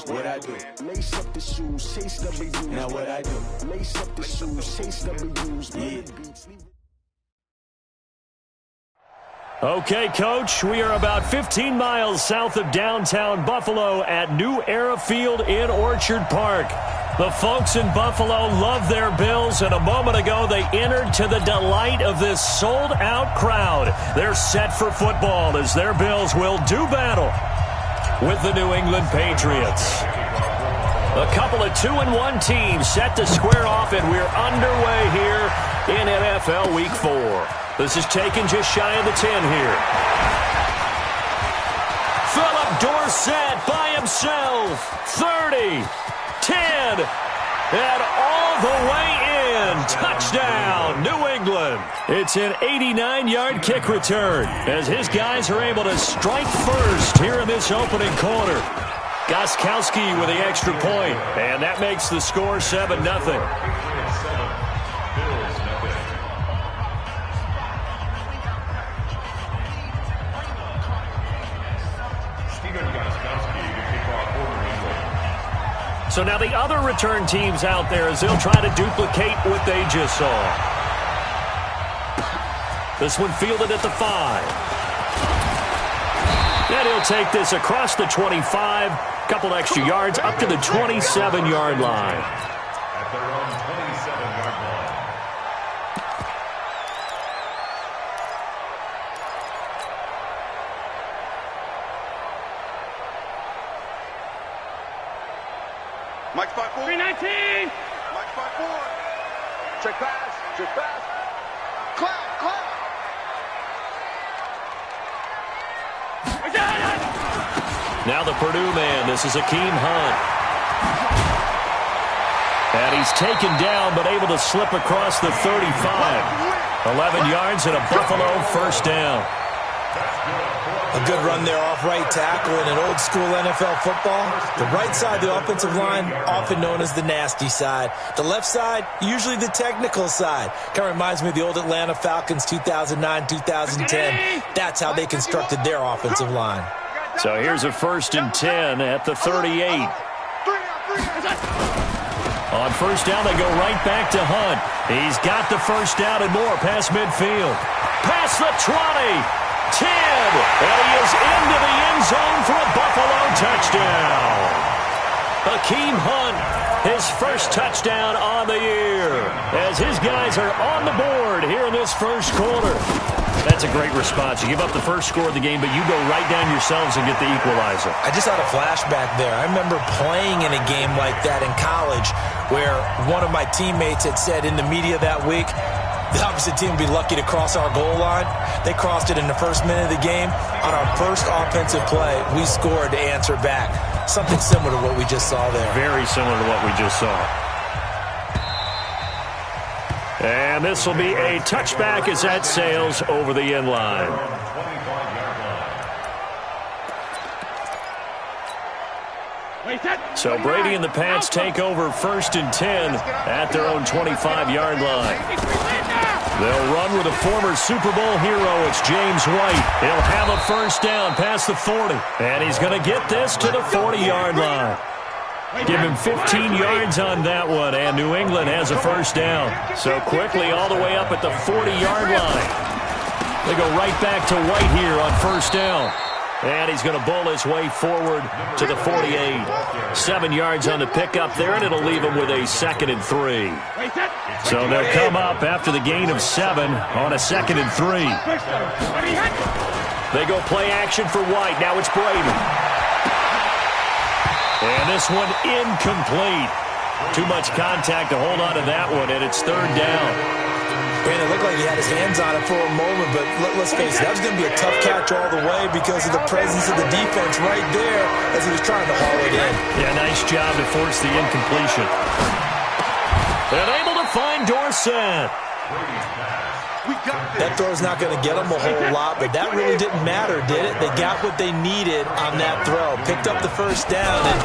What I do? Lace up the shoes, chase W's. Now what I do? Lace up the shoes, chase W's. Yeah. Okay, Coach, we are about 15 miles south of downtown Buffalo at New Era Field in Orchard Park. The folks in Buffalo love their Bills, and a moment ago they entered to the delight of this sold-out crowd. They're set for football as their Bills will do battle with the New England Patriots. A couple of 2-1 teams set to square off, and we're underway here in NFL Week 4. This is taken just shy of the 10 here. Philip Dorsett by himself. 30, 10, and all the way in. Touchdown, New England. It's an 89-yard kick return as his guys are able to strike first here in this opening quarter. Gostkowski with the extra point, and that makes the score 7-0. So now the other return teams out there as they'll try to duplicate what they just saw. This one fielded at the 5. And he'll take this across the 25. Couple extra yards up to the 27-yard line. At their own 27-yard line. Mike 5-4. 319. Mike 5-4. Check pass. Check pass. Clap. Clap. Now the Purdue man. This is Akeem Hunt. And he's taken down but able to slip across the 35. 11 yards and a Buffalo first down. A good run there off right tackle in an old-school NFL football. The right side, the offensive line, often known as the nasty side. The left side, usually the technical side. Kind of reminds me of the old Atlanta Falcons 2009-2010. That's how they constructed their offensive line. So here's a 1st and 10 at the 38. On first down, they go right back to Hunt. He's got the first down and more past midfield. Past the 20. 10, and he is into the end zone for a Buffalo touchdown. Akeem Hunt, his first touchdown on the year, as his guys are on the board here in this first quarter. That's a great response. You give up the first score of the game, but you go right down yourselves and get the equalizer. I just had a flashback there. I remember playing in a game like that in college where one of my teammates had said in the media that week, the opposite team would be lucky to cross our goal line. They crossed it in the first minute of the game. On our first offensive play, we scored to answer back. Something similar to what we just saw there. Very similar to what we just saw. And this will be a touchback as that sails over the end line. So Brady and the Pats take over 1st and 10 at their own 25-yard line. They'll run with a former Super Bowl hero. It's James White. He'll have a first down past the 40. And he's going to get this to the 40-yard line. Give him 15 yards on that one, and New England has a first down. So quickly all the way up at the 40-yard line. They go right back to White here on first down. And he's going to bull his way forward to the 48. 7 yards on the pickup there, and it'll leave him with a 2nd and 3. So they'll come up after the gain of 7 on a 2nd and 3. They go play action for White. Now it's Brady. And this one incomplete. Too much contact to hold on to that one, and it's 3rd down. Brandon, it looked like he had his hands on it for a moment, but let's face it, that was going to be a tough catch all the way because of the presence of the defense right there as he was trying to haul it in. Yeah, nice job to force the incompletion. And able to find Dorsett. That throw's not going to get them a whole lot, but that really didn't matter, did it? They got what they needed on that throw. Picked up the first down, and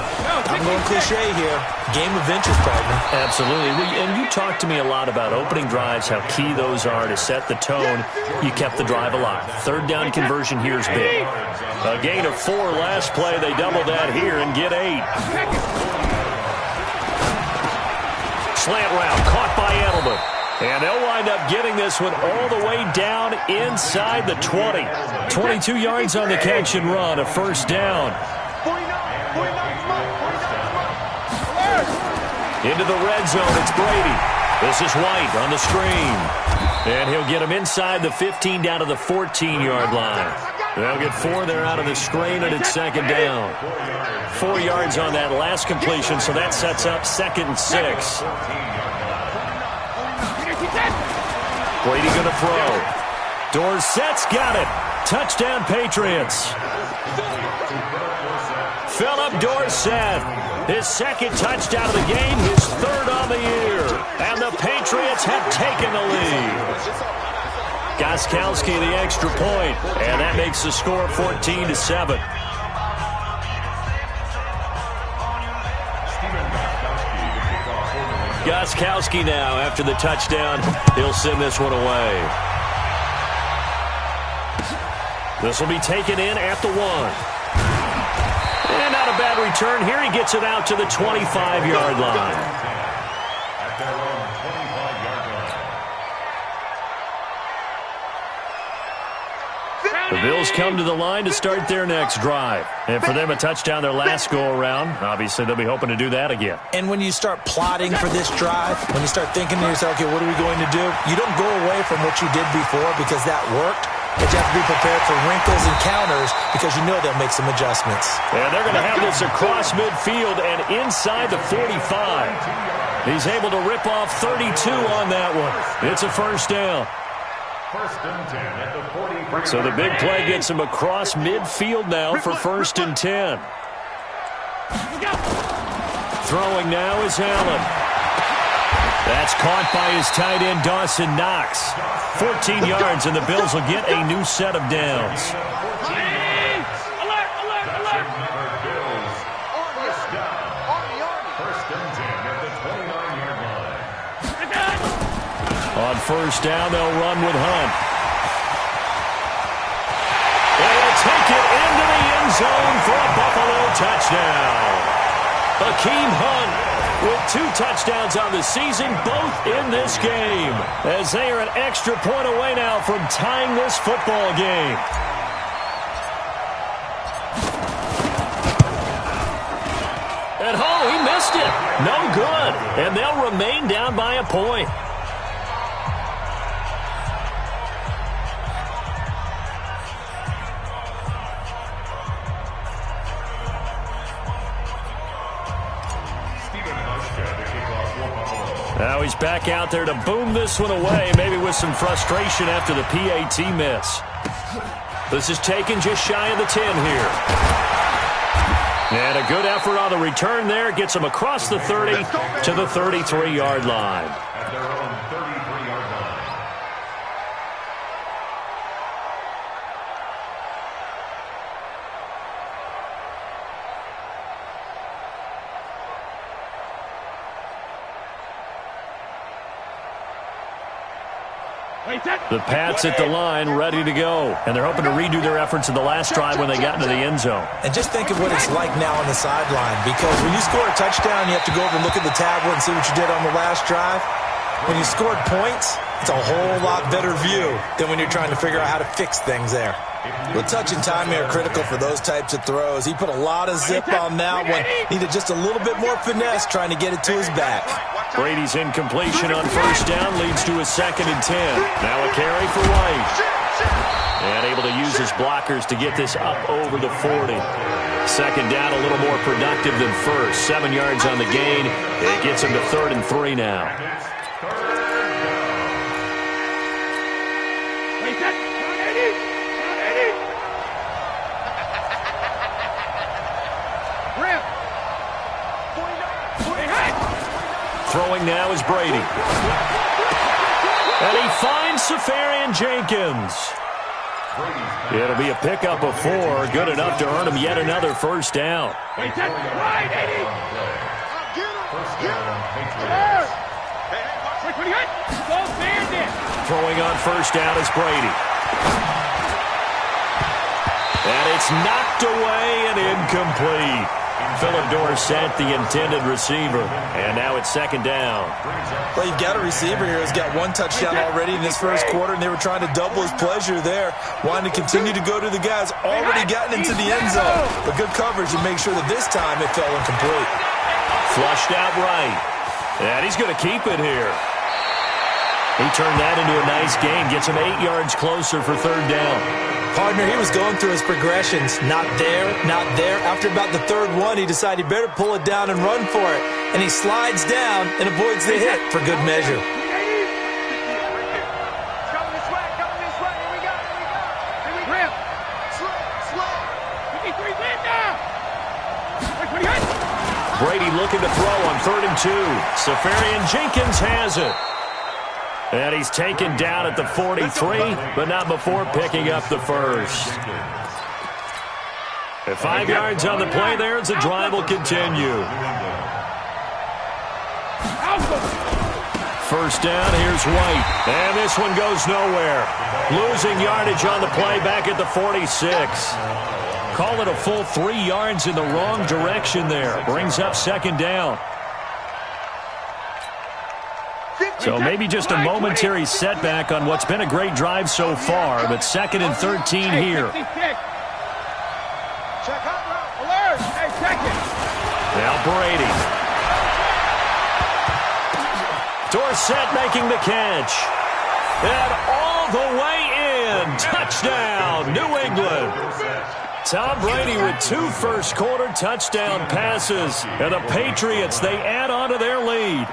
I'm going cliche here. Game of inches, partner. Absolutely. And you talked to me a lot about opening drives, how key those are to set the tone. You kept the drive alive. Third down conversion here is big. A gain of 4 last play. They double that here and get 8. Slant route caught by Edelman. And they'll wind up getting this one all the way down inside the 20. 22 yards on the catch and run, a first down. Into the red zone, it's Brady. This is White on the screen. And he'll get him inside the 15 down to the 14-yard line. They'll get 4 there out of the screen, and it's second down. 4 yards on that last completion, so that sets up 2nd and 6. Brady going to throw. Dorsett's got it. Touchdown, Patriots. Philip Dorsett, his 2nd touchdown of the game, his 3rd on the year. And the Patriots have taken the lead. Gostkowski the extra point, and that makes the score 14-7. Gostkowski now, after the touchdown, he'll send this one away. This will be taken in at the 1. And not a bad return here. He gets it out to the 25-yard line. At their own 25-yard line. The Bills come to the line to start their next drive. And for them, a touchdown their last go-around. Obviously, they'll be hoping to do that again. And when you start plotting for this drive, when you start thinking to yourself, okay, what are we going to do? You don't go away from what you did before because that worked. But you have to be prepared for wrinkles and counters because you know they'll make some adjustments. And they're going to have this across midfield and inside the 45. He's able to rip off 32 on that one. It's a first down. First and 10 at the 43. So the big play gets him across midfield now for first and 10. Throwing now is Allen. That's caught by his tight end, Dawson Knox. 14 yards, and the Bills will get a new set of downs. On first down, they'll run with Hunt. And he'll take it into the end zone for a Buffalo touchdown. Akeem Hunt with 2 touchdowns on the season, both in this game, as they are an extra point away now from tying this football game. And he missed it. No good. And they'll remain down by a point. Now he's back out there to boom this one away, maybe with some frustration after the PAT miss. This is taken just shy of the 10 here. And a good effort on the return there. Gets him across the 30 to the 33-yard line. At their own 33-yard line. The Pats at the line, ready to go. And they're hoping to redo their efforts in the last drive when they got into the end zone. And just think of what it's like now on the sideline, because when you score a touchdown, you have to go over and look at the tablet and see what you did on the last drive. When you scored points, it's a whole lot better view than when you're trying to figure out how to fix things there. Well, touch and timing are critical for those types of throws. He put a lot of zip on that one. Needed just a little bit more finesse trying to get it to his back. Brady's incompletion on first down leads to a 2nd and 10. Now a carry for White. And able to use his blockers to get this up over the 40. Second down, a little more productive than first. 7 yards on the gain. It gets him to 3rd and 3 now. Throwing now is Brady. And he finds Safarian Jenkins. It'll be a pickup of 4, good enough to earn him yet another first down. First down, Patriots. Throwing on first down is Brady. And it's knocked away and incomplete. Philip Dorsett, the intended receiver. And now it's second down. Well, you've got a receiver here who's got 1 touchdown already in this first quarter, and they were trying to double his pleasure there, wanting to continue to go to the guys already gotten into the end zone. But good coverage to make sure that this time it fell incomplete. Flushed out right. And he's going to keep it here. He turned that into a nice gain, gets him 8 yards closer for third down. Partner, he was going through his progressions. Not there, not there. After about the third one, he decided he better pull it down and run for it. And he slides down and avoids the hit for good measure. Brady looking to throw on 3rd and 2. Safarian Jenkins has it. And he's taken down at the 43, but not before picking up the first. At 5 yards on the play there as the drive will continue. First down, here's White. And this one goes nowhere. Losing yardage on the play back at the 46. Call it a full 3 yards in the wrong direction there. Brings up second down. So maybe just a momentary setback on what's been a great drive so far, but 2nd and 13 here. Now Brady. Dorsett making the catch. And all the way in. Touchdown, New England. Tom Brady with 2 first-quarter touchdown passes. And the Patriots, they add on to their lead.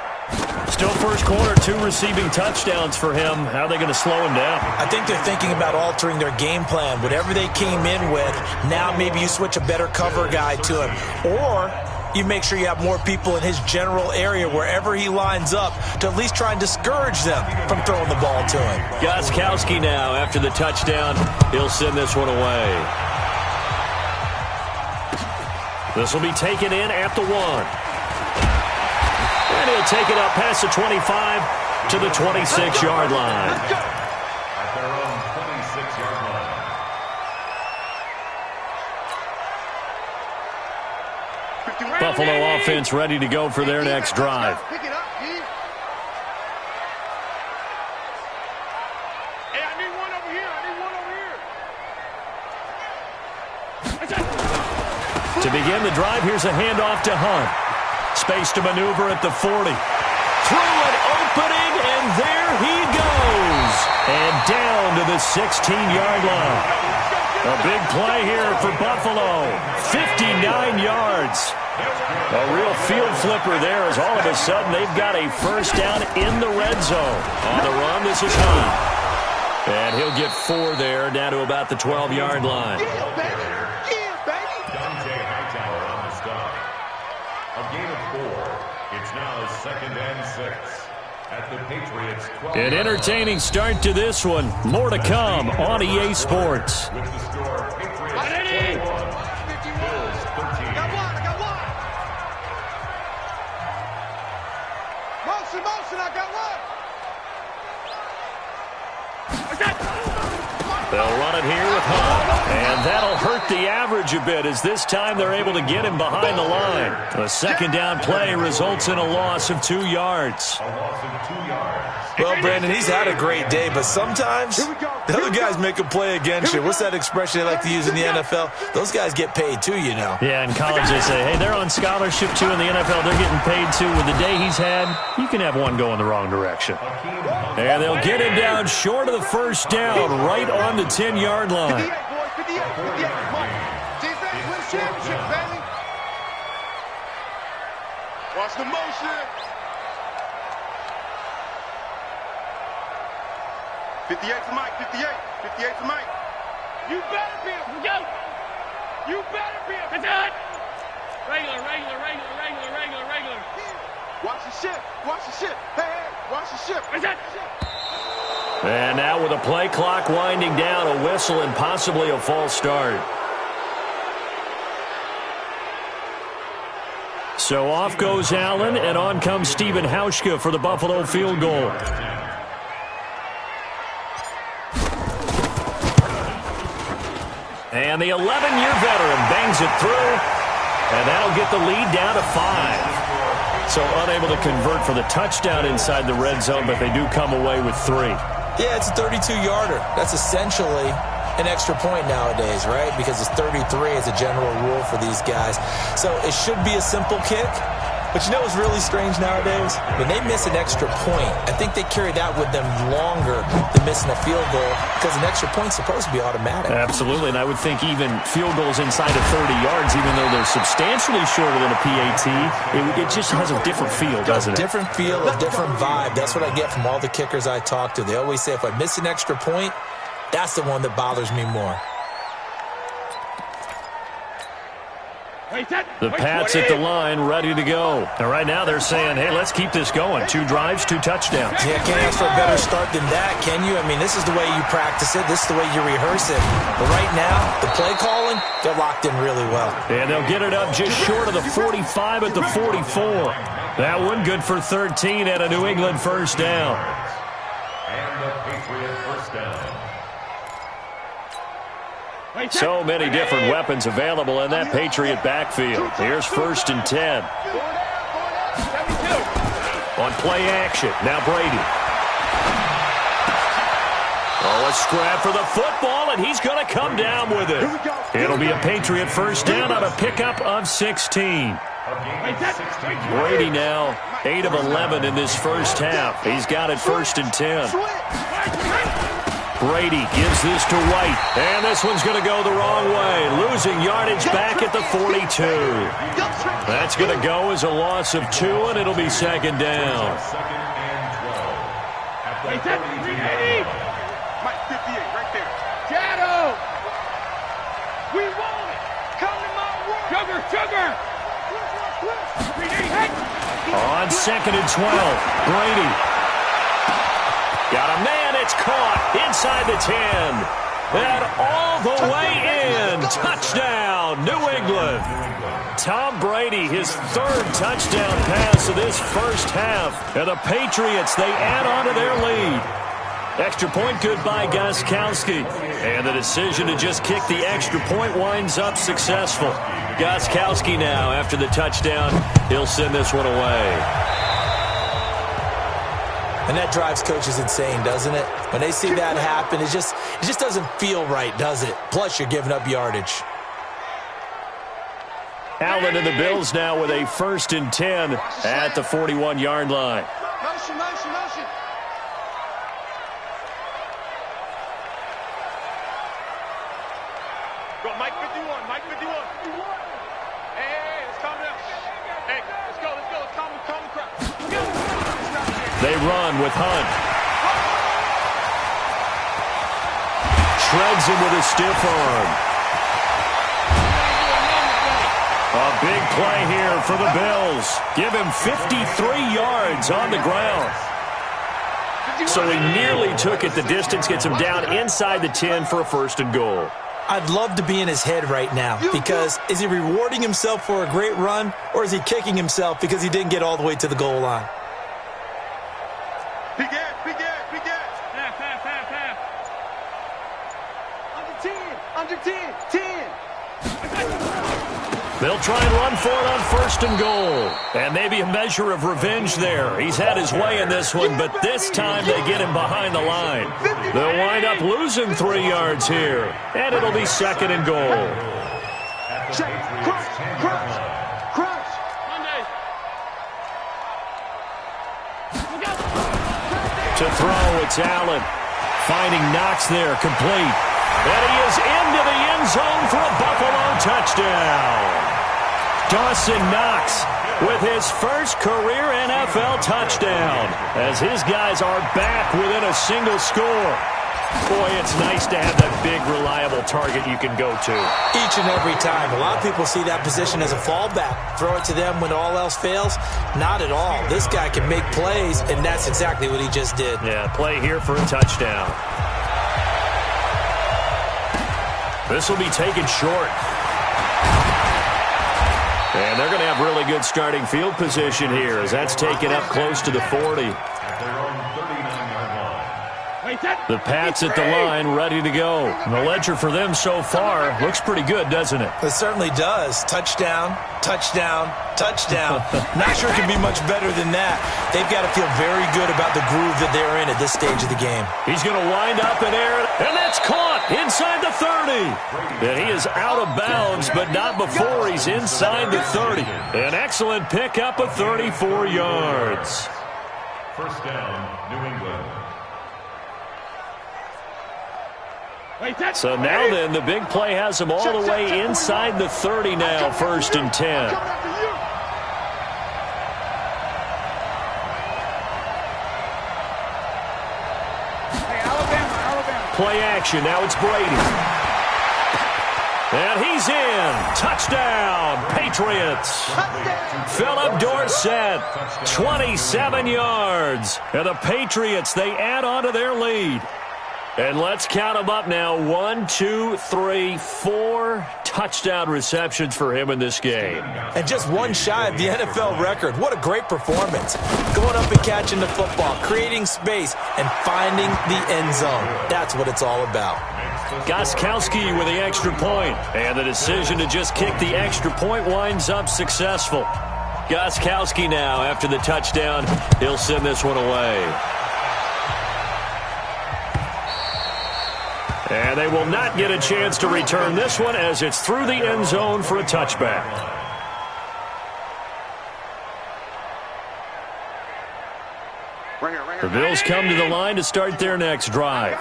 Still first quarter, 2 receiving touchdowns for him. How are they going to slow him down? I think they're thinking about altering their game plan. Whatever they came in with, now maybe you switch a better cover guy to him. Or you make sure you have more people in his general area wherever he lines up to at least try and discourage them from throwing the ball to him. Gostkowski now after the touchdown. He'll send this one away. This will be taken in at the 1. And he'll take it up past the 25 to the 26-yard line. At their own 26-yard line. Buffalo offense ready to go for their next drive. To begin the drive, here's a handoff to Hunt. Space to maneuver at the 40. Through an opening, and there he goes. And down to the 16-yard line. A big play here for Buffalo. 59 yards. A real field flipper there as all of a sudden they've got a first down in the red zone. On the run, this is Hunt. And he'll get 4 there, down to about the 12-yard line. A gain of 4. It's now 2nd and 6 at the Patriots 12. An entertaining start to this one. More to come on EA Sports. With the score, Patriots 21, Bills 13. I got one. Motion, I got one. They'll run it here with Hunt. And that'll hurt the average a bit as this time they're able to get him behind the line. A second down play results in a loss of 2 yards. A loss of 2 yards. Well, Brandon, he's had a great day, but sometimes the other guys make a play against you. What's that expression they like to use in the NFL? Those guys get paid too, you know. Yeah, in college they say, hey, they're on scholarship too. In the NFL, they're getting paid too. With the day he's had, you can have one going the wrong direction. And they'll get him down short of the first down, right on the 10-yard line. 58, defense wins championship, baby. Watch the motion. 58 for Mike, 58 for Mike. You better be him. Go. You better be him. It's on. Regular. Watch the ship. Hey, watch the ship. What's that? And now with a play clock winding down, a whistle and possibly a false start. So off goes Allen, and on comes Stephen Hauschka for the Buffalo field goal. And the 11-year veteran bangs it through, and that'll get the lead down to 5. So unable to convert for the touchdown inside the red zone, but they do come away with 3. Yeah, it's a 32-yarder. That's essentially an extra point nowadays, right? Because it's 33 as a general rule for these guys. So it should be a simple kick. But you know what's really strange nowadays? When they miss an extra point, I think they carry that with them longer than missing a field goal because an extra point's supposed to be automatic. Absolutely, and I would think even field goals inside of 30 yards, even though they're substantially shorter than a PAT, it just has a different feel, doesn't it? Different feel, a different vibe. That's what I get from all the kickers I talk to. They always say if I miss an extra point, that's the one that bothers me more. The Pats at the line, ready to go. And right now they're saying, hey, let's keep this going. 2 drives, 2 touchdowns. Yeah, can't ask for a better start than that, can you? I mean, this is the way you practice it. This is the way you rehearse it. But right now, the play calling, they're locked in really well. And they'll get it up just short of the 45 at the 44. That one good for 13 at a New England first down. And the Patriot first down. So many different weapons available in that Patriot backfield. Here's 1st and 10. On play action, now Brady. Oh, a scrap for the football, and he's going to come down with it. It'll be a Patriot first down on a pickup of 16. Brady now 8 of 11 in this first half. He's got it 1st and 10. Brady gives this to White, and this one's going to go the wrong way, losing yardage back at the 42. That's going to go as a loss of 2, and it'll be 2nd down. Mike 58 right there. Shadow! We want it! Come to my world! Sugar! On 2nd and 12, Brady. Got a man, it's caught inside the 10. And all the way in. Touchdown, New England. Tom Brady, his 3rd touchdown pass of this first half. And the Patriots, they add on to their lead. Extra point good by Gostkowski. And the decision to just kick the extra point winds up successful. Gostkowski now, after the touchdown, he'll send this one away. And that drives coaches insane, doesn't it? When they see that happen, it just doesn't feel right, does it? Plus, you're giving up yardage. Allen and the Bills now with a 1st and 10 at the 41-yard line. Motion. Go, Mike 51. Hey, let's calm down. Hey, let's go. Let's calm the crowd. They run with Hunt. Shreds him with a stiff arm. A big play here for the Bills. Give him 53 yards on the ground. So he nearly took it the distance, gets him down inside the 10 for a 1st and goal. I'd love to be in his head right now because is he rewarding himself for a great run or is he kicking himself because he didn't get all the way to the goal line? Big ass. Under 10. They'll try and run for it on 1st and goal. And maybe a measure of revenge there. He's had his way in this one, but this time they get him behind the line. They'll wind up losing 3 yards here. And it'll be 2nd and goal. Crunch. To throw, it's Allen. Finding Knox there, complete. And he is into the end zone for a Buffalo touchdown. Dawson Knox with his first career NFL touchdown as his guys are back within a single score. Boy, it's nice to have that big, reliable target you can go to. Each and every time. A lot of people see that position as a fallback. Throw it to them when all else fails. Not at all. This guy can make plays, and that's exactly what he just did. Yeah, play here for a touchdown. This will be taken short. And they're going to have really good starting field position here as that's taken up close to the 40. The Pats at the line, ready to go. The ledger for them so far looks pretty good, doesn't it? It certainly does. Touchdown, touchdown, touchdown. Not sure it can be much better than that. They've got to feel very good about the groove that they're in at this stage of the game. He's going to wind up in air, and that's caught inside the 30. And he is out of bounds, but not before he's inside the 30. An excellent pickup of 34 yards. First down, New England. So now then, the big play has him all the way inside the 30 now, 1st and 10. Play action, now it's Brady. And he's in. Touchdown, Patriots. Philip Dorsett, 27 yards. And the Patriots, they add on to their lead. And let's count them up now. 1, 2, 3, 4 touchdown receptions for him in this game. And just one shy of the NFL record. What a great performance. Going up and catching the football, creating space, and finding the end zone. That's what it's all about. Gostkowski with the extra point. And the decision to just kick the extra point winds up successful. Gostkowski now, after the touchdown, he'll send this one away. And they will not get a chance to return this one as it's through the end zone for a touchback. The Bills come to the line to start their next drive.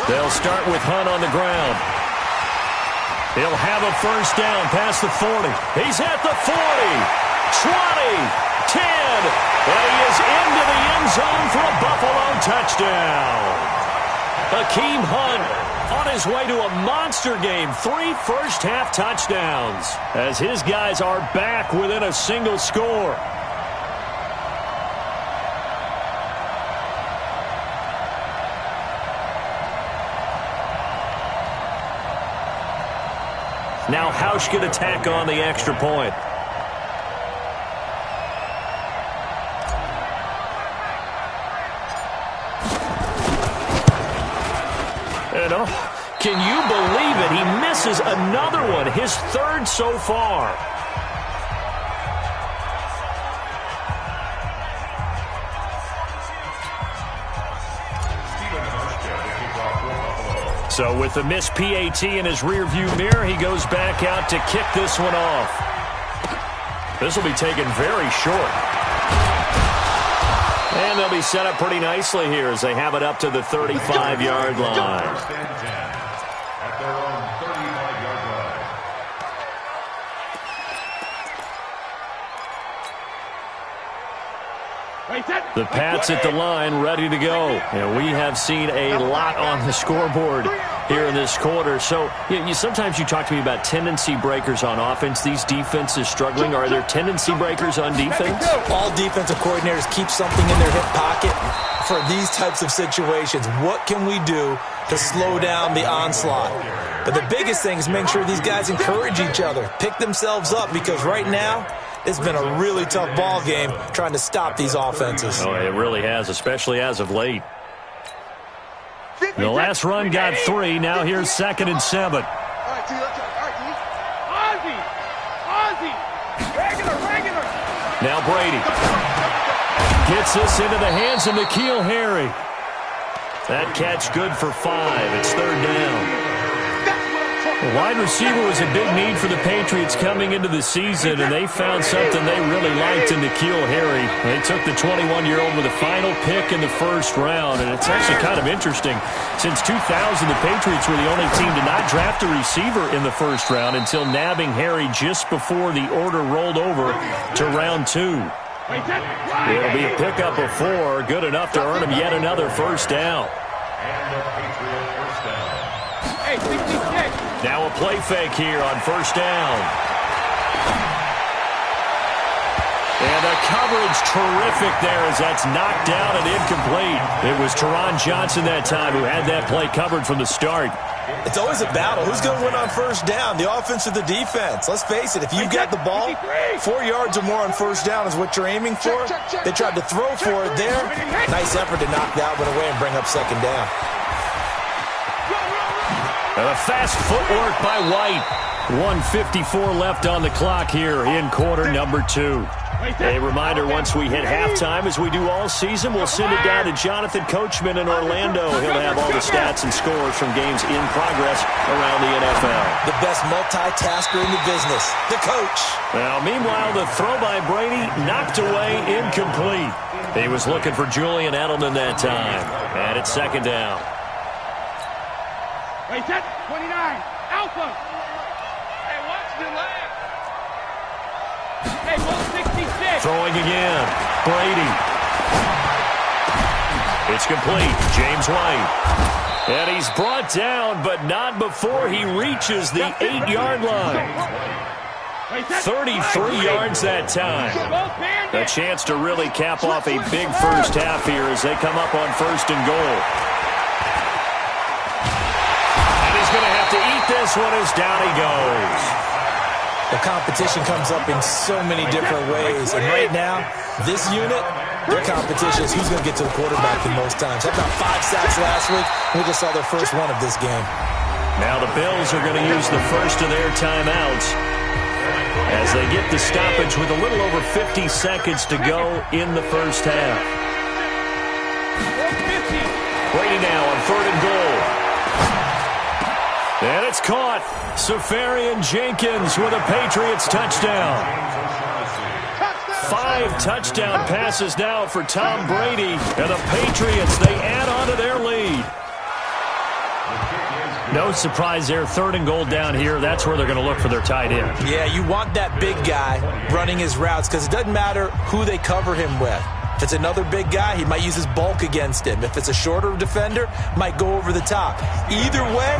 They'll start with Hunt on the ground. He'll have a first down past the 40. He's at the 40. 20, 10, and he is into the end zone for a Buffalo touchdown. Hakeem Hunt on his way to a monster game. 3 first-half touchdowns as his guys are back within a single score. Now Hausch can attack on the extra point. Can you believe it? He misses another one, his 3rd so far. So with the missed PAT in his rearview mirror, he goes back out to kick this one off. This will be taken very short. And they'll be set up pretty nicely here as they have it up to the 35-yard line. First and 10 at their own 35-yard line. The Pats at the line, ready to go. And we have seen a lot on the scoreboard here in this quarter. So sometimes you talk to me about tendency breakers on offense. These defenses struggling. Are there tendency breakers on defense? All defensive coordinators keep something in their hip pocket for these types of situations. What can we do to slow down the onslaught? But the biggest thing is make sure these guys encourage each other, pick themselves up, because right now it's been a really tough ball game trying to stop these offenses. Oh, it really has, especially as of late. The last run got 3. Now here's 2nd and 7. Now Brady gets this into the hands of N'Keal Harry. That catch good for 5. It's 3rd down. The wide receiver was a big need for the Patriots coming into the season, and they found something they really liked in N'Keal Harry. They took the 21-year-old with a final pick in the first round, and it's actually kind of interesting. Since 2000, the Patriots were the only team to not draft a receiver in the first round until nabbing Harry just before the order rolled over to round 2. It'll be a pickup of 4, good enough to earn him yet another first down. Now a play fake here on first down. And the coverage terrific there as that's knocked down and incomplete. It was Teron Johnson that time who had that play covered from the start. It's always a battle. Who's going to win on first down, the offense or the defense? Let's face it, if you've got the ball, 4 yards or more on first down is what you're aiming for. They tried to throw for it there. Nice effort to knock that one away and bring up second down. And a fast footwork by White. 1:54 left on the clock here in quarter number 2. A reminder, once we hit halftime, as we do all season, we'll send it down to Jonathan Coachman in Orlando. He'll have all the stats and scores from games in progress around the NFL. The best multitasker in the business, the coach. Now, meanwhile, the throw by Brady knocked away, incomplete. He was looking for Julian Edelman that time. And it's second down. Wait, set 29, Alpha. Hey, watch the leg. Hey, 166. Throwing again. Brady. It's complete. James White. And he's brought down, but not before he reaches the 8-yard line. 33 yards that time. A chance to really cap off a big first half here as they come up on first and goal. Going to have to eat this one as down he goes. The competition comes up in so many different ways. And right now, this unit, their competition is who's going to get to the quarterback the most times. Had about 5 sacks last week. We just saw their first one of this game. Now the Bills are going to use the first of their timeouts as they get the stoppage with a little over 50 seconds to go in the first half. Brady now on third and goal. And it's caught. Safarian Jenkins with a Patriots touchdown. 5 touchdown passes now for Tom Brady. And the Patriots, they add on to their lead. No surprise there. Third and goal down here. That's where they're going to look for their tight end. Yeah, you want that big guy running his routes because it doesn't matter who they cover him with. If it's another big guy, he might use his bulk against him. If it's a shorter defender, might go over the top. Either way,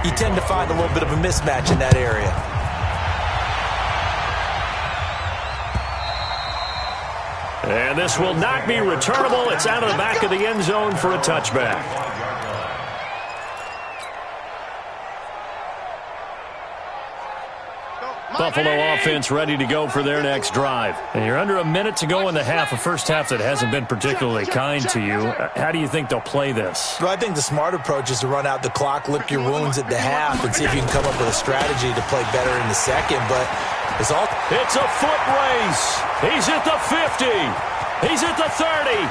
you tend to find a little bit of a mismatch in that area. And this will not be returnable. It's out of the back of the end zone for a touchback. Buffalo offense ready to go for their next drive. And you're under a minute to go in the half, a first half that hasn't been particularly kind to you. How do you think they'll play this? Well, I think the smart approach is to run out the clock, lick your wounds at the half, and see if you can come up with a strategy to play better in the second. But it's a foot race. He's at the 50. He's at the 30.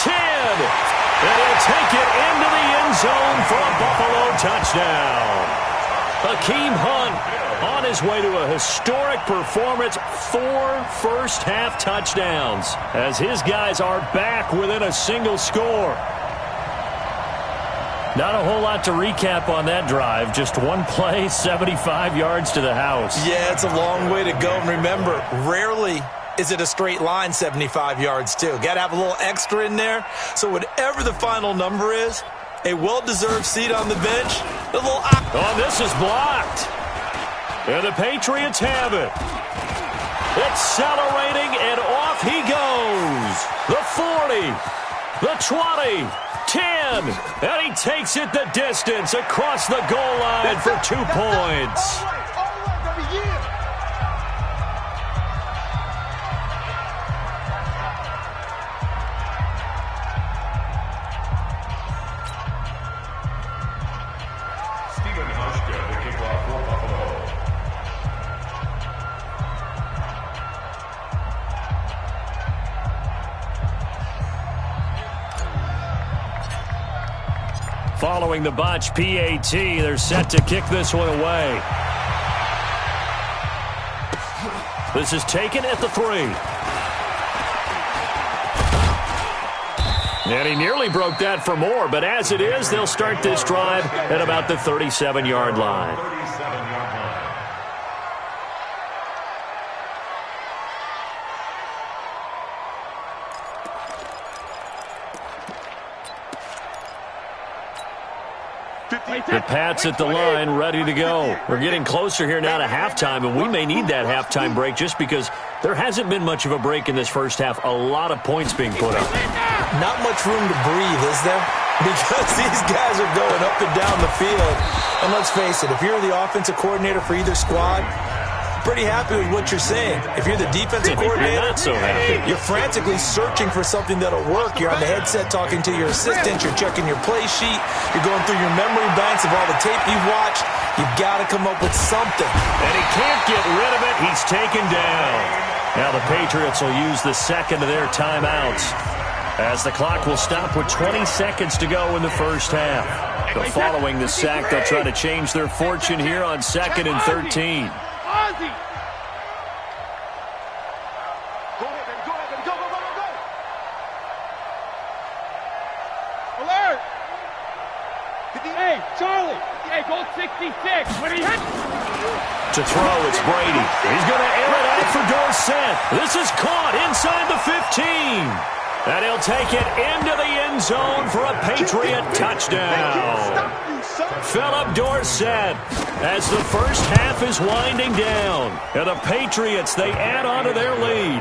10. And he'll take it into the end zone for a Buffalo touchdown. Hakeem Hunt on his way to a historic performance, 4 first-half touchdowns, as his guys are back within a single score. Not a whole lot to recap on that drive. Just one play, 75 yards to the house. Yeah, it's a long way to go. And remember, rarely is it a straight line 75 yards, too. Got to have a little extra in there. So whatever the final number is, a well-deserved seat on the bench. A little... Oh, this is blocked. And the Patriots have it. Accelerating, and off he goes. The 40, the 20, 10, and he takes it the distance across the goal line for 2 points. Following the botch PAT, they're set to kick this one away. This is taken at the 3. And he nearly broke that for more, but as it is, they'll start this drive at about the 37-yard line. The Pats at the line, ready to go. We're getting closer here now to halftime, and we may need that halftime break just because there hasn't been much of a break in this first half. A lot of points being put up. Not much room to breathe, is there? Because these guys are going up and down the field. And let's face it, if you're the offensive coordinator for either squad, pretty happy with what you're saying. If you're the defensive coordinator, you're not so happy. You're frantically searching for something that'll work. You're on the headset talking to your assistant. You're checking your play sheet. You're going through your memory banks of all the tape you've watched. You've got to come up with something. And he can't get rid of it. He's taken down. Now the Patriots will use the second of their timeouts, as the clock will stop with 20 seconds to go in the first half. But following the sack, they'll try to change their fortune here on 2nd and 13. Ozzy! Go ahead, baby. Go ahead, baby. Go, go, go, go, go! Alert! Hey, Charlie! Hey, go 66. What are you? To throw, it's Brady. He's going to air it out for Dorsett. This is caught inside the 15. And he'll take it into the end zone for a Patriot touchdown. Philip Dorsett, as the first half is winding down. And the Patriots, they add on to their lead.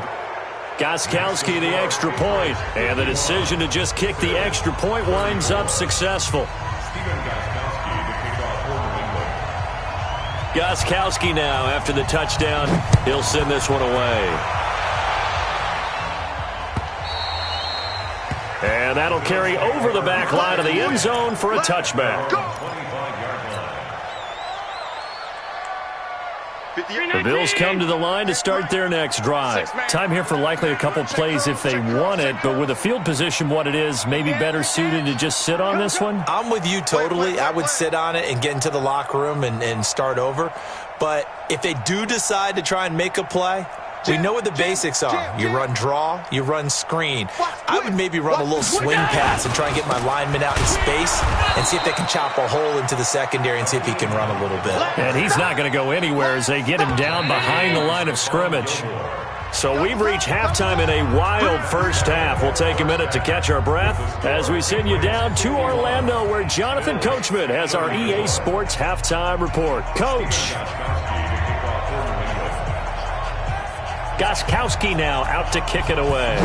Gostkowski the extra point, and the decision to just kick the extra point winds up successful. Gostkowski now, after the touchdown, he'll send this one away. And that'll carry over the back line of the end zone for a touchback. The Bills come to the line to start their next drive. Time here for likely a couple plays if they want it, but with the field position what it is, maybe better suited to just sit on this one? I'm with you totally. I would sit on it and get into the locker room and start over. But if they do decide to try and make a play, we know what the basics are. You run draw, you run screen. I would maybe run a little swing pass and try and get my lineman out in space and see if they can chop a hole into the secondary and see if he can run a little bit. And he's not going to go anywhere as they get him down behind the line of scrimmage. So we've reached halftime in a wild first half. We'll take a minute to catch our breath as we send you down to Orlando, where Jonathan Coachman has our EA Sports halftime report. Coach. Gostkowski now out to kick it away.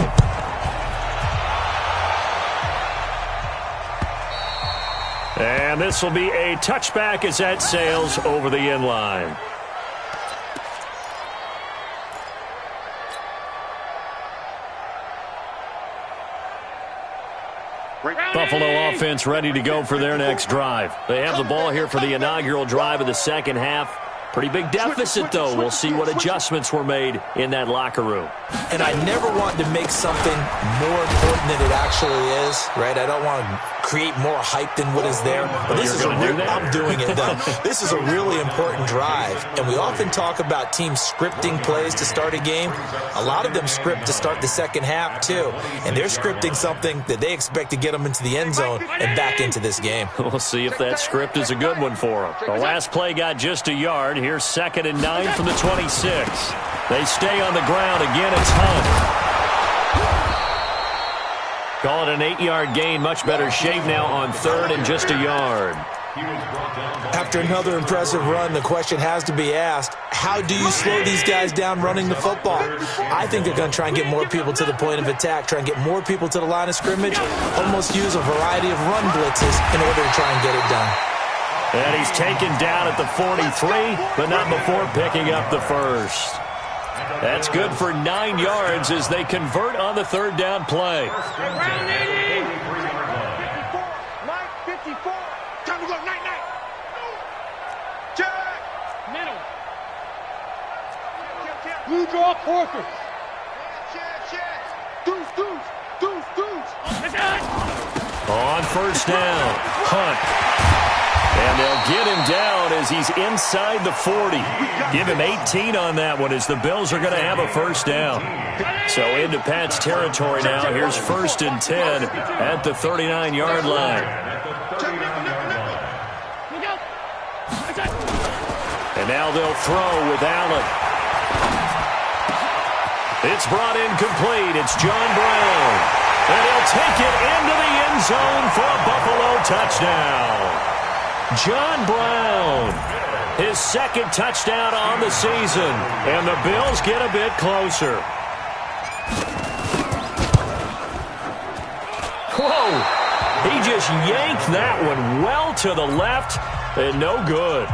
And this will be a touchback as that sails over the end line. Buffalo offense ready to go for their next drive. They have the ball here for the inaugural drive of the second half. Pretty big deficit, though. We'll see what adjustments were made in that locker room. And I never want to make something more important than it actually is, right? I don't want to create more hype than what is there. But this is I'm doing it, though. This is a really important drive. And we often talk about teams scripting plays to start a game. A lot of them script to start the second half, too. And they're scripting something that they expect to get them into the end zone and back into this game. We'll see if that script is a good one for them. The last play got just a yard. Here's 2nd and 9 from the 26. They stay on the ground. Again, it's Hunt. Call it an 8-yard gain. Much better shape now on 3rd and just a yard. After another impressive run, the question has to be asked, how do you slow these guys down running the football? I think they're going to try and get more people to the point of attack, try and get more people to the line of scrimmage, almost use a variety of run blitzes in order to try and get it done. And he's taken down at the 43, but not before picking up the first. That's good for 9 yards as they convert on the 3rd down play. 54. Mike, 54. Time to go, night. Check. Middle. Blue draw, Porker. Check. Deuce. On first down, Hunt. And they'll get him down as he's inside the 40. Give him 18 on that one as the Bills are going to have a first down. So into Pat's territory now. Here's first and 10 at the 39-yard line. And now they'll throw with Allen. It's brought in complete. It's John Brown. And he'll take it into the end zone for a Buffalo touchdown. John Brown, his second touchdown on the season, and the Bills get a bit closer. Whoa, he just yanked that one well to the left, and no good.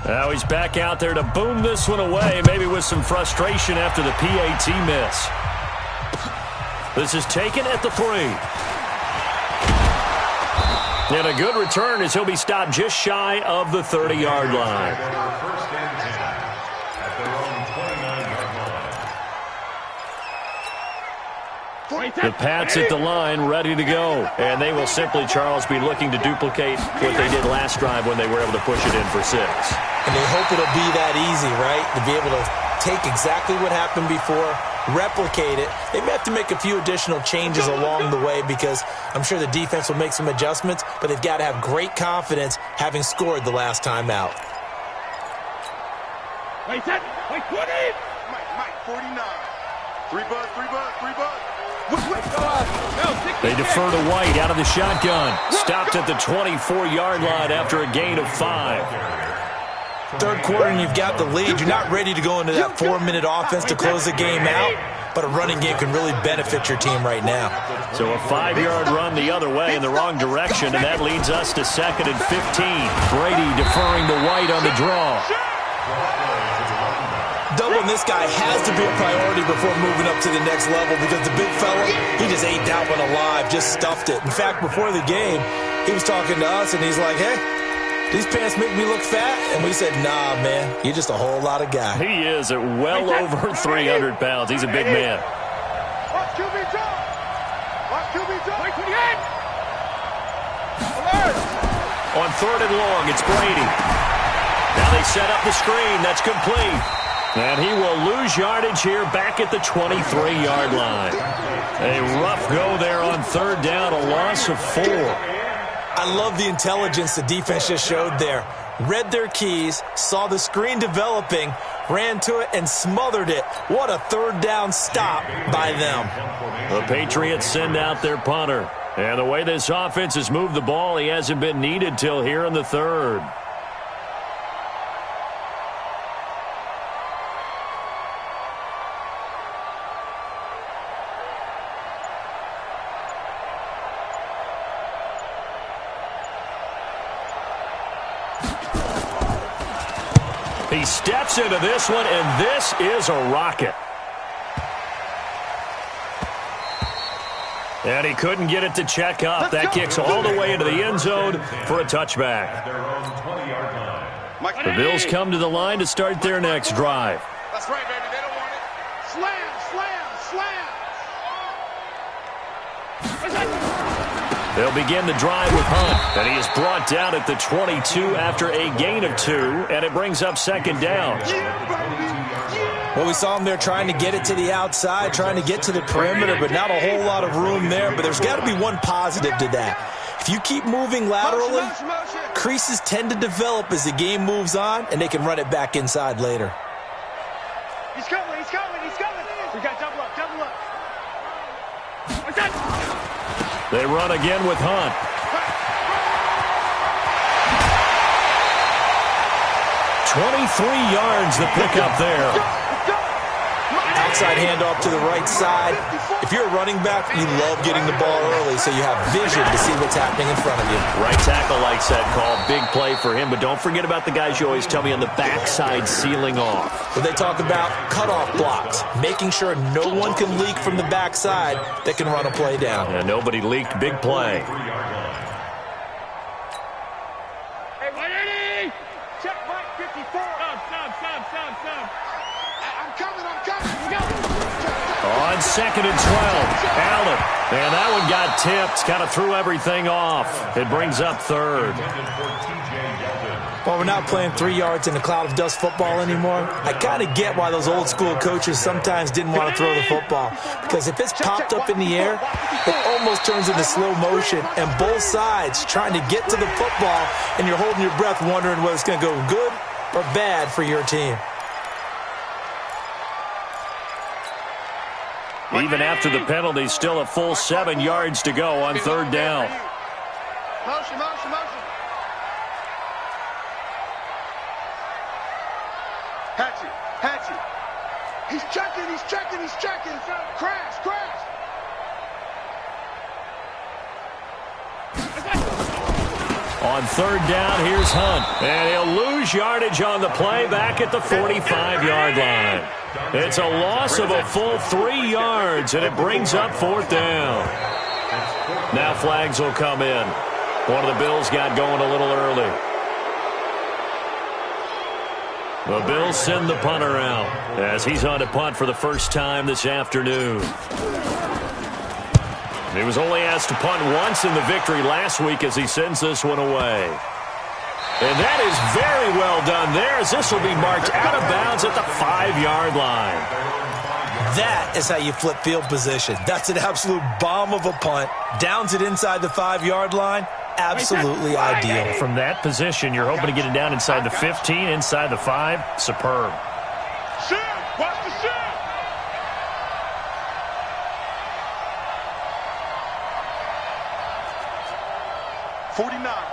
Now he's back out there to boom this one away, maybe with some frustration after the PAT miss. This is taken at the 3. And a good return as he'll be stopped just shy of the 30-yard line. First and 10 at their own 29-yard line. The Pats at the line, ready to go. And they will simply, Charles, be looking to duplicate what they did last drive when they were able to push it in for 6. And they hope it'll be that easy, right? To be able to take exactly what happened before, replicate it. They may have to make a few additional changes along the way because I'm sure the defense will make some adjustments, but they've got to have great confidence having scored the last time out. Wait, 20! Mike, 49. 3 buzz. They defer to White out of the shotgun. Stopped at the 24-yard line after a gain of 5. Third quarter and you've got the lead. You're not ready to go into that 4-minute offense to close the game out, but a running game can really benefit your team right now. So a 5-yard run the other way in the wrong direction, and that leads us to 2nd and 15. Brady deferring to White on the draw. Doubling this guy has to be a priority before moving up to the next level because the big fella, he just ate that one alive, just stuffed it. In fact, before the game, he was talking to us, and he's like, hey, these pants make me look fat? And we said, nah, man, you're just a whole lot of guy. He is at well over 300 pounds. He's a big man. Watch QB jump! Wait, 28! On 3rd and long, it's Brady. Now they set up the screen. That's complete. And he will lose yardage here back at the 23-yard line. A rough go there on 3rd down, a loss of 4. I love the intelligence the defense just showed there. Read their keys, saw the screen developing, ran to it, and smothered it. What a 3rd down stop by them. The Patriots send out their punter. And the way this offense has moved the ball, he hasn't been needed till here in the 3rd. He steps into this one, and this is a rocket. And he couldn't get it to check up. That kicks all the way into the end zone for a touchback. The Bills come to the line to start their next drive. That's right, baby. They don't want it. Slam! They'll begin the drive with Hunt, and he is brought down at the 22 after a gain of 2, and it brings up 2nd down. Well, we saw him there trying to get it to the outside, trying to get to the perimeter, but not a whole lot of room there. But there's got to be one positive to that. If you keep moving laterally, creases tend to develop as the game moves on, and they can run it back inside later. He's coming. We got double up. They run again with Hunt. 23 yards the pickup there. Outside handoff to the right side. If you're a running back, you love getting the ball early so you have vision to see what's happening in front of you. Right tackle likes that call. Big play for him, but don't forget about the guys you always tell me on the backside sealing off. When they talk about cutoff blocks, making sure no one can leak from the backside that can run a play down. And nobody leaked. Big play. Hey, 180! Check Mike 54. Stop. On 2nd and 12, Allen. And that one got tipped, kind of threw everything off. It brings up 3rd. Well, we're not playing 3 yards in a cloud of dust football anymore. I kind of get why those old school coaches sometimes didn't want to throw the football. Because if it's popped up in the air, it almost turns into slow motion. And both sides trying to get to the football, and you're holding your breath wondering whether it's going to go good or bad for your team. Even after the penalty, still a full 7 yards to go on 3rd down. Motion, motion, motion. Hatchet, hatchet. He's checking, he's checking, he's checking. Crash, crash. On 3rd down, here's Hunt. And he'll lose yardage on the play back at the 45-yard line. It's a loss of a full 3 yards, and it brings up 4th down. Now flags will come in. One of the Bills got going a little early. The Bills send the punter out as he's on to punt for the first time this afternoon. He was only asked to punt once in the victory last week as he sends this one away. And that is very well done there as this will be marked out of bounds at the 5-yard line. That is how you flip field position. That's an absolute bomb of a punt. Downs it inside the 5-yard line. Absolutely ideal. From that position, you're hoping to get it down inside the 15, inside the 5. Superb. Shoot! Watch the shoot!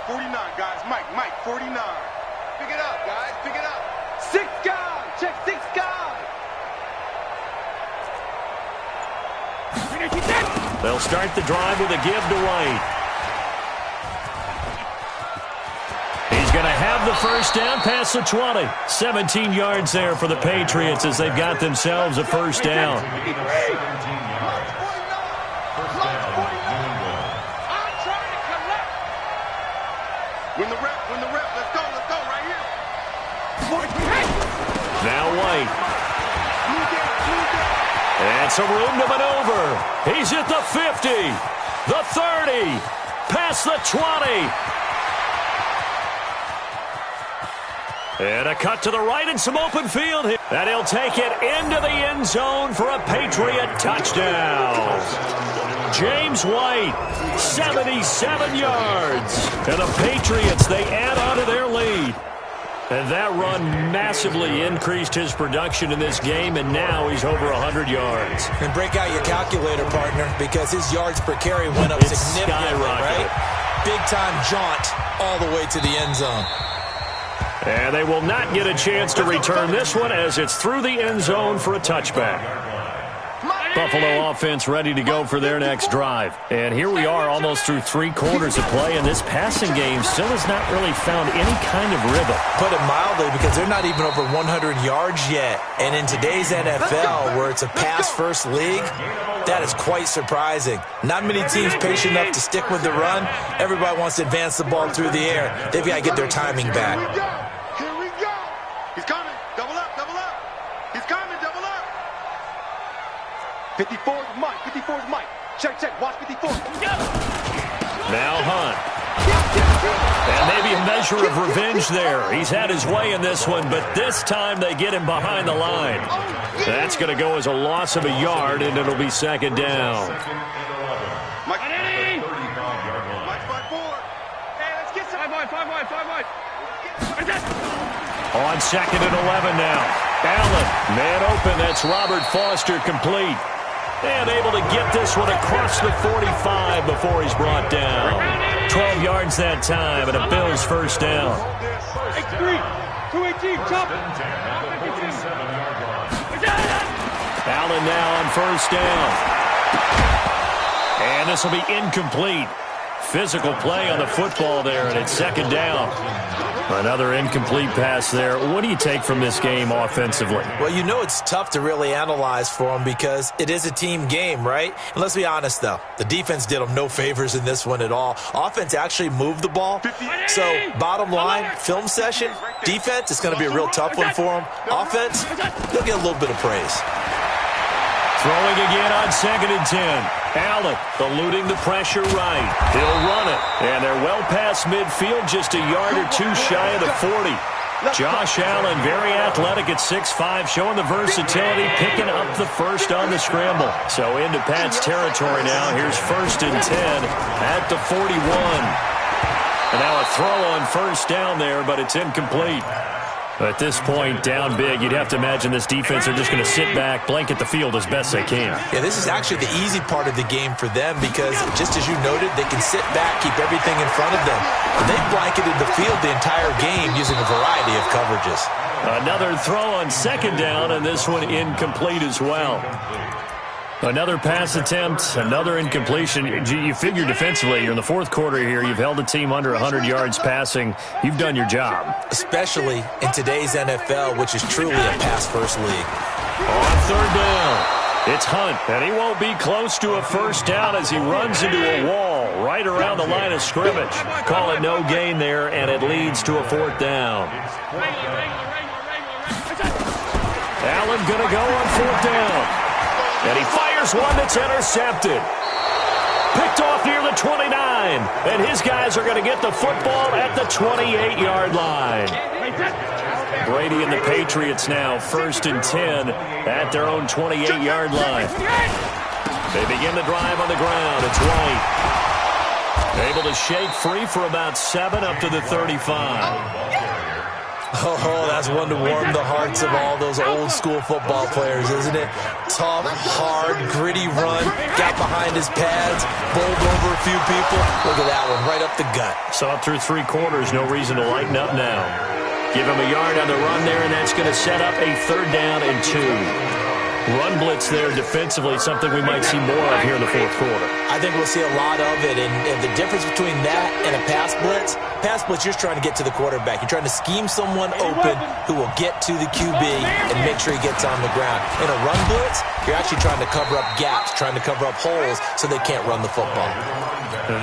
$49, guys. Mike, 49. Pick it up, guys. Pick it up. 6 guys. Check 6 guys. They'll start the drive with a give to White. He's going to have the first down past the 20. 17 yards there for the Patriots as they've got themselves a first down. Win the rep, let's go right here. Now White. And some room to maneuver. He's at the 50, the 30, past the 20. And a cut to the right and some open field here. And he'll take it into the end zone for a Patriot touchdown. James White, 77 yards. And the Patriots, they add on to their lead. And that run massively increased his production in this game, and now he's over 100 yards. And break out your calculator, partner, because his yards per carry went up significantly, right? Big-time jaunt all the way to the end zone. And they will not get a chance to return this one as it's through the end zone for a touchback. Buffalo offense ready to go for their next drive. And here we are almost through 3 quarters of play, and this passing game still has not really found any kind of rhythm. Put it mildly, because they're not even over 100 yards yet. And in today's NFL, where it's a pass-first league, that is quite surprising. Not many teams patient enough to stick with the run. Everybody wants to advance the ball through the air. They've got to get their timing back. Here we go. He's coming. Double up. He's coming. Double up. 54 is Mike. 54 is Mike. Check. Watch 54. Now Hunt. And maybe a measure of revenge there. He's had his way in this one, but this time they get him behind the line. That's going to go as a loss of a yard, and it'll be 2nd down. Mike, 5-4. Hey, let's get some. 5 wide. On 2nd and 11 now. Allen, man open. That's Robert Foster complete. And able to get this one across the 45 before he's brought down. 12 yards that time, and a Bills first down. X3, 218, chop. Allen now on first down. And this will be incomplete. Physical play on the football there, and it's 2nd down. Another incomplete pass there. What do you take from this game offensively? Well, you know it's tough to really analyze for them because it is a team game, right? And let's be honest, though. The defense did them no favors in this one at all. Offense actually moved the ball. So, bottom line, film session, defense, it's going to be a real tough one for them. Offense, they'll get a little bit of praise. Throwing again on 2nd and 10. Allen eluding the pressure right. He'll run it. And they're well past midfield, just a yard or two shy of the 40. Josh Allen, very athletic at 6'5", showing the versatility, picking up the first on the scramble. So into Pat's territory now. Here's 1st and 10 at the 41. And now a throw on first down there, but it's incomplete. At this point, down big, you'd have to imagine this defense are just going to sit back, blanket the field as best they can. Yeah, this is actually the easy part of the game for them because, just as you noted, they can sit back, keep everything in front of them. But they've blanketed the field the entire game using a variety of coverages. Another throw on 2nd down, and this one incomplete as well. Another pass attempt, another incompletion. You figure defensively, you're in the 4th quarter here. You've held a team under 100 yards passing. You've done your job. Especially in today's NFL, which is truly a pass-first league. On 3rd down, it's Hunt, and he won't be close to a first down as he runs into a wall right around the line of scrimmage. Call it no gain there, and it leads to a 4th down. Allen going to go on 4th down. And he fires one that's intercepted. Picked off near the 29. And his guys are going to get the football at the 28-yard line. Brady and the Patriots now 1st and 10 at their own 28-yard line. They begin the drive on the ground. It's White. Able to shake free for about 7 up to the 35. Oh, that's one to warm the hearts of all those old-school football players, isn't it? Tough, hard, gritty run, got behind his pads, bowled over a few people. Look at that one, right up the gut. Saw it through 3 quarters, no reason to lighten up now. Give him a yard on the run there, and that's going to set up a 3rd down and 2. Run blitz there defensively, something we might see more of here in the 4th quarter. I think we'll see a lot of it, and the difference between that and a pass blitz, you're just trying to get to the quarterback. You're trying to scheme someone open who will get to the QB and make sure he gets on the ground. In a run blitz, you're actually trying to cover up gaps, trying to cover up holes so they can't run the football.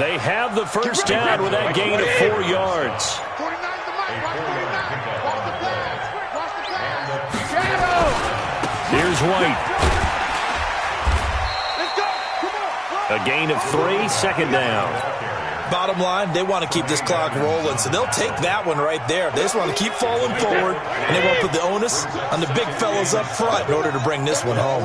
They have the first down with that gain of 4 yards. Here's White. A gain of 3, 2nd down. Bottom line, they want to keep this clock rolling, so they'll take that one right there. They just want to keep falling forward, and they want to put the onus on the big fellas up front in order to bring this one home.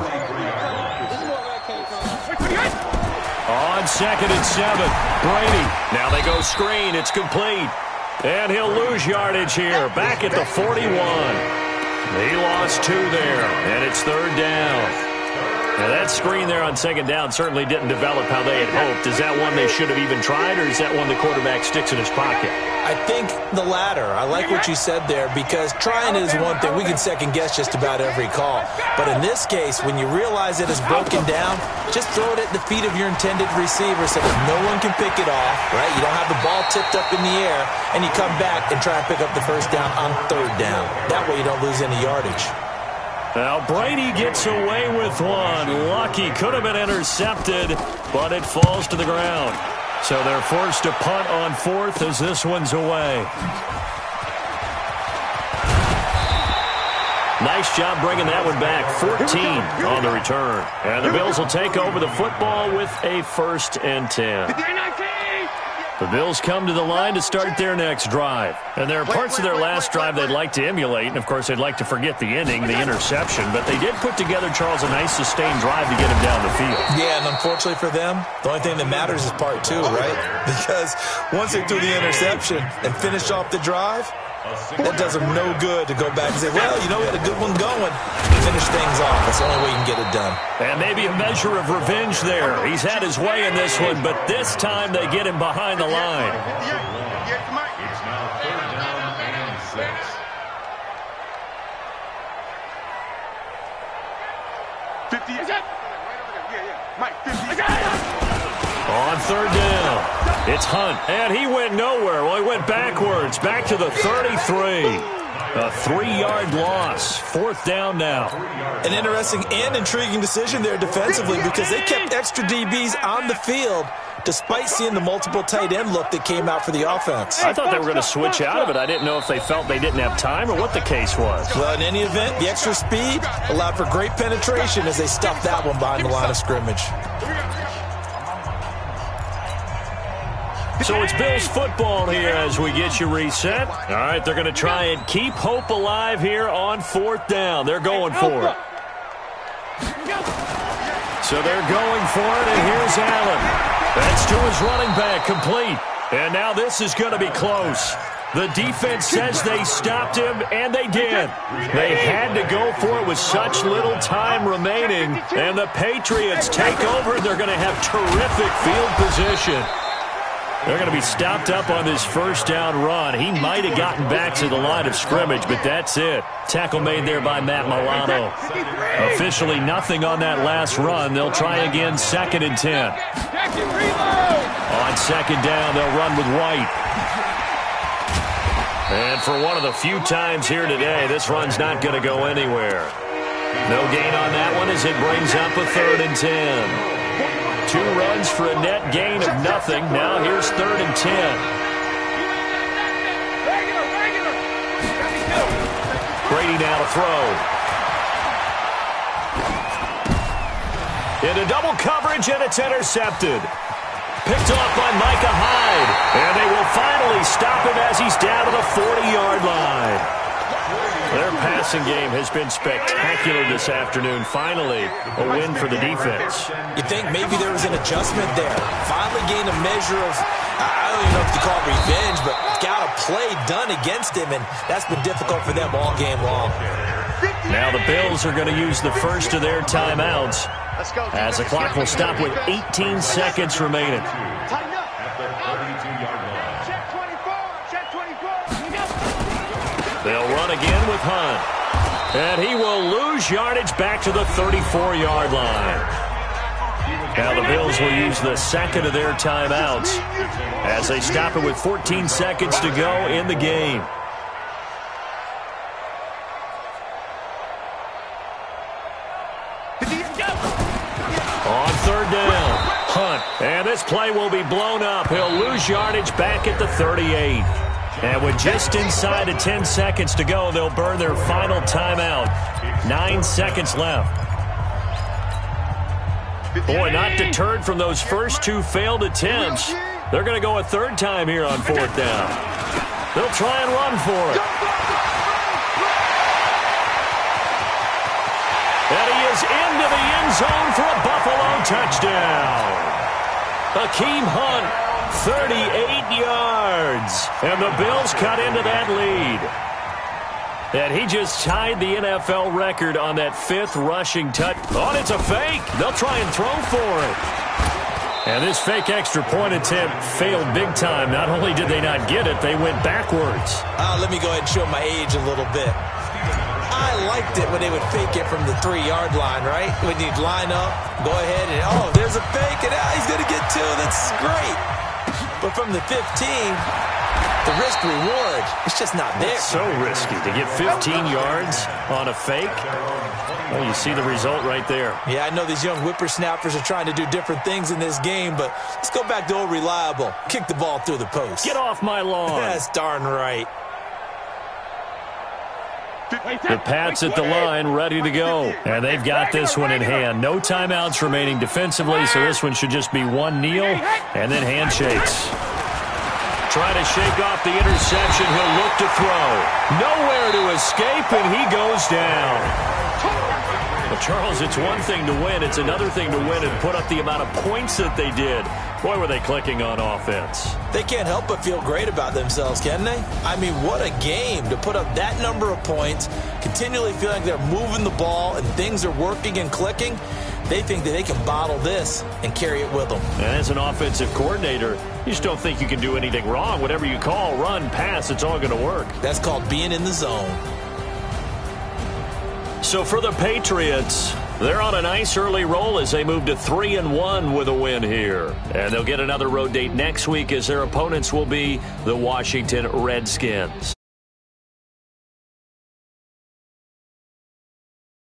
On 2nd and 7, Brady. Now they go screen. It's complete. And he'll lose yardage here. Back at the 41. He lost 2 there, and it's 3rd down. Now that screen there on 2nd down certainly didn't develop how they had hoped. Is that one they should have even tried, or is that one the quarterback sticks in his pocket? I think the latter. I like what you said there, because trying it is one thing. We can second-guess just about every call. But in this case, when you realize it is broken down, just throw it at the feet of your intended receiver so that no one can pick it off, right? You don't have the ball tipped up in the air, and you come back and try and pick up the first down on 3rd down. That way you don't lose any yardage. Now Brady gets away with one. Lucky, could have been intercepted, but it falls to the ground. So they're forced to punt on 4th as this one's away. Nice job bringing that one back. 14 on the return. And the Bills will take over the football with a 1st and 10. The Bills come to the line to start their next drive. And there are parts of their last drive they'd like to emulate. And, of course, they'd like to forget the ending, the interception. But they did put together, Charles, a nice sustained drive to get him down the field. Yeah, and unfortunately for them, the only thing that matters is part 2, right? Because once they do the interception and finish off the drive, that does them no good to go back and say, well, you know, we had a good one going. Finish things off. That's the only way you can get it done. And maybe a measure of revenge there. He's had his way in this one, but this time they get him behind the line. It's now 3rd down and 6. 50. Mike, 50. On 3rd down, it's Hunt, and he went nowhere. Well, he went backwards, back to the 33. A 3-yard loss. 4th down now. An interesting and intriguing decision there defensively because they kept extra DBs on the field despite seeing the multiple tight end look that came out for the offense. I thought they were going to switch out of it. I didn't know if they felt they didn't have time or what the case was. Well, in any event, the extra speed allowed for great penetration as they stuffed that one behind the line of scrimmage. So it's Bills football here as we get you reset. All right, they're going to try and keep hope alive here on 4th down. They're going for it. So they're going for it, and here's Allen. That's to his running back, complete. And now this is going to be close. The defense says they stopped him, and they did. They had to go for it with such little time remaining. And the Patriots take over, and they're going to have terrific field position. They're going to be stopped up on this 1st down run. He might have gotten back to the line of scrimmage, but that's it. Tackle made there by Matt Milano. Officially nothing on that last run. They'll try again 2nd and 10. On 2nd down, they'll run with White. And for one of the few times here today, this run's not going to go anywhere. No gain on that one as it brings up a 3rd and 10. 2 runs for a net gain of nothing. Now here's 3rd and 10. Brady now to throw. Into double coverage, and it's intercepted. Picked off by Micah Hyde. And they will finally stop him as he's down to the 40-yard line. Their passing game has been spectacular this afternoon. Finally, a win for the defense. You think maybe there was an adjustment there. Finally gained a measure of, I don't even know if you call it revenge, but got a play done against him, and that's been difficult for them all game long. Now the Bills are going to use the first of their timeouts as the clock will stop with 18 seconds remaining. They'll run again with Hunt. And he will lose yardage back to the 34-yard line. Now the Bills will use the 2nd of their timeouts as they stop it with 14 seconds to go in the game. On 3rd down, Hunt. And this play will be blown up. He'll lose yardage back at the 38. And with just inside of 10 seconds to go, they'll burn their final timeout. 9 seconds left. Boy, not deterred from those first 2 failed attempts. They're going to go a 3rd time here on 4th down. They'll try and run for it. And he is into the end zone for a Buffalo touchdown. Hakeem Hunt. 38 yards. And the Bills cut into that lead. And he just tied the NFL record on that 5th rushing touch. Oh, it's a fake. They'll try and throw for it. And this fake extra point attempt failed big time. Not only did they not get it, they went backwards. Let me go ahead and show my age a little bit. I liked it when they would fake it from the 3-yard line, right? When you'd line up, go ahead and, oh, there's a fake, and he's going to get 2. That's great. But from the 15, the risk-reward, it's just not there. It's so risky to get 15 yards on a fake. Well, you see the result right there. Yeah, I know these young whippersnappers are trying to do different things in this game, but let's go back to old reliable. Kick the ball through the post. Get off my lawn. That's darn right. The Pats at the line, ready to go. And they've got this one in hand. No timeouts remaining defensively, so this one should just be one kneel and then handshakes. Trying to shake off the interception. He'll look to throw. Nowhere to escape, and he goes down. Well, Charles, it's one thing to win. It's another thing to win and put up the amount of points that they did. Boy, were they clicking on offense. They can't help but feel great about themselves, can they? I mean, what a game to put up that number of points, continually feeling like they're moving the ball and things are working and clicking. They think that they can bottle this and carry it with them. And as an offensive coordinator, you just don't think you can do anything wrong. Whatever you call, run, pass, it's all going to work. That's called being in the zone. So for the Patriots, they're on a nice early roll as they move to 3-1 with a win here. And they'll get another road date next week as their opponents will be the Washington Redskins.